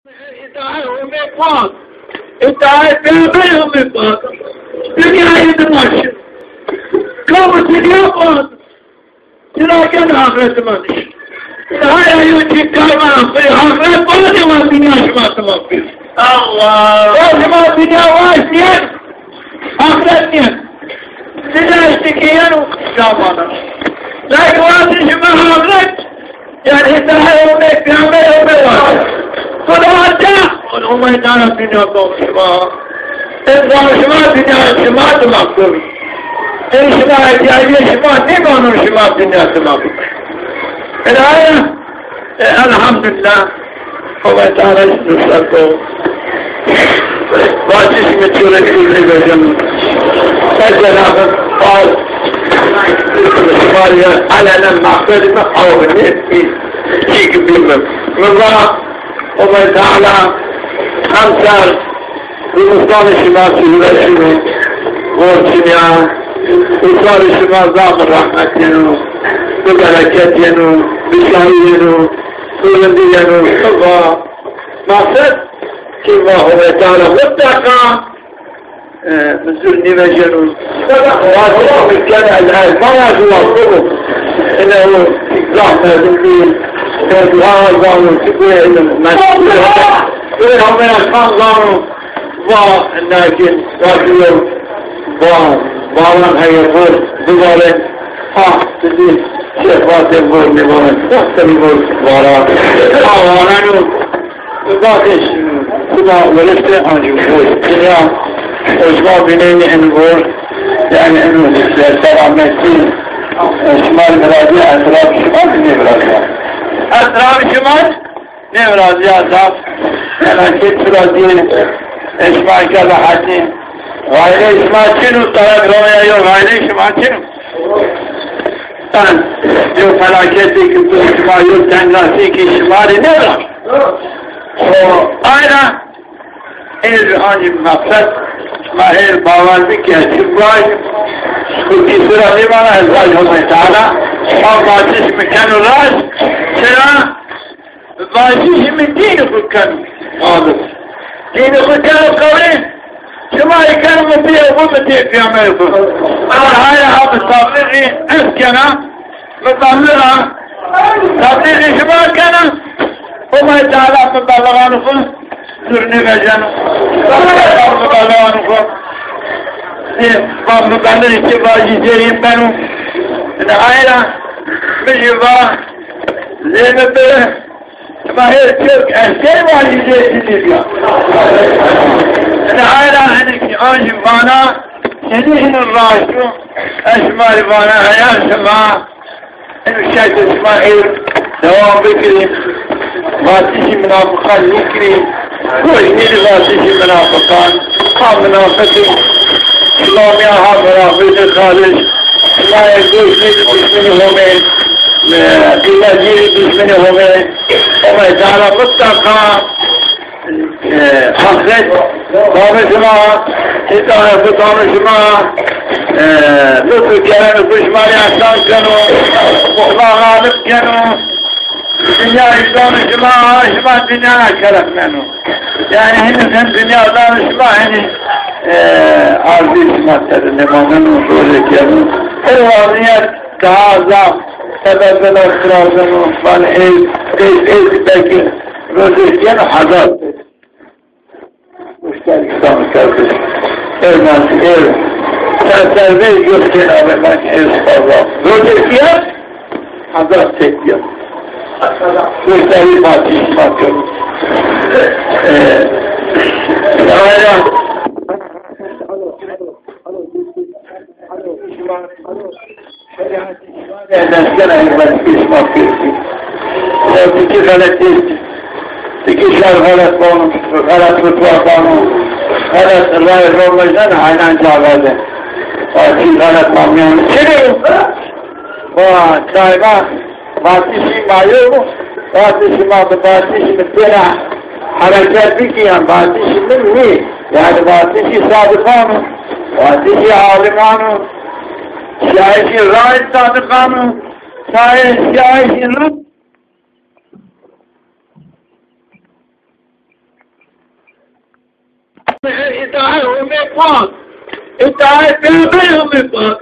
İddiayı umutmak, iddiayı beraber umutmak, dünyayı da başı, kavuşu yapmak, sırayken ahireti başı. Hala yüksek kalmak, ahiret bana devam dünya şımartmak bir. Allah! O zaman dünya var diyen, ahiret diyen. Size istikiyen uçacağım. Lakin vardı şimdi ahiret, yani iddiayı umutmak, beraber umutmak. Zazaca! O meydana dünya konuşma. Konuşma dünya şımartı makbul. Şıma ihtiyacı şıma, ne konuşma dünyası makbul. Elhamdülillah, o meydana şımartı makbul. Vazisimi sürekli vereceğim. Cenab-ı Hak Müslümanı alenen mahvedimi avını etmeyiz. Çünkü bilmem. Rıza o Teala amsal Hindistan-ı Şimal Sürüvesini borçuna Hindistan-ı Şimal Zam-ı Rahmet yenu bu bereket yenu Bişahi yenu Süründü yenu Sıvva maksat ki Allah Teala mutlaka Müslümanı ve yenu Vazıma mükemmel el-Elmaya duvarlığı İnnehu zahmetin değil Allah'ın çıkıyordum ben havaya kaldım lakin bakıyor bağlan hayırdır duvarın dedi şefaat'e vur ne var nasıl vur vara ağlanıyor bakış kulağları ancak vur dünya Osman Bineyni en vur yani en vur selametli Şimal Mirazi Etraf Şimal ne Mirazi Etraf Şimal ne Mirazi Azaf felaket Mirazi Eşma-i Selahaddin Gayre İsmail'in taraf Roma'ya yok Gayre İsmail'in sen yok felaketi kültür Şimal yok tengrasi ki Şimal'i ne var o aynen el ancak maksat mahir bağlandı ki Şimal Kuki sıra limana Allah Teala Allah cismi kenu raz sıra vazişimi dini kukkan alır. Dini kukkan kavli Şimali kenu mubiye bu mütiyy kıyamet bu. Hala abi tabliği eskena müdallira tabliği şimal kenu Allah Teala müdallağanı ku zürnü vecenu müdallağanı ku Bablukanlar için vazifeyim ben o. Hayra, bir yuva, zeynep'e, mahir çok esker vazifeyim ya. Hayra, anca bana, senin raşu, esmari bana hayal sema, Şeyh İsmail, devam bekireyim, vatişi münafıkan yıkırayım, koşnili vatişi münafıkan, münafıkın, İslamiye hamurafıydı kardeş, İsmail düşmeni düşmeni homen, İllaciri düşmeni homen, o meydana mutlaka ahiret konuşma, hidayeti konuşma, lütfü keremi kuşmari ahsan kenu, muhlağanıp kenu, dünyayı konuşma, aşma dünyana kerefmenu. Yani henüz hem dünya konuşma, henüz arz-ı hizmetleri nemanın usulü kenu. O vaziyet daha azam, sebebler sırasını, bana ezdeki rızıkken hazır. Müşteristanı kardeş, evlensin ev. Sen serbest göster abi ben estağfurullah. Rızıkken hazır çekiyor. Müşteri fatih bakıyor. Hala Eskene hizmet ismat versin. İki galet değil. İkişer galet olmuş. Galet mutfak olmuş. Galet rayı olmuştan aynen cevabede. İki galet mamyan. Şimdi çayma vatişi mayı mu? Vatişi madı vatişi mesela hareket bir kiyan vatişi mi? Yani vatişi sadıkanı. Vatişi alimanı. Şahisi râid sadıkanı, şahisi râid इताए हमें पाक, इताए पेगल हमें पाक,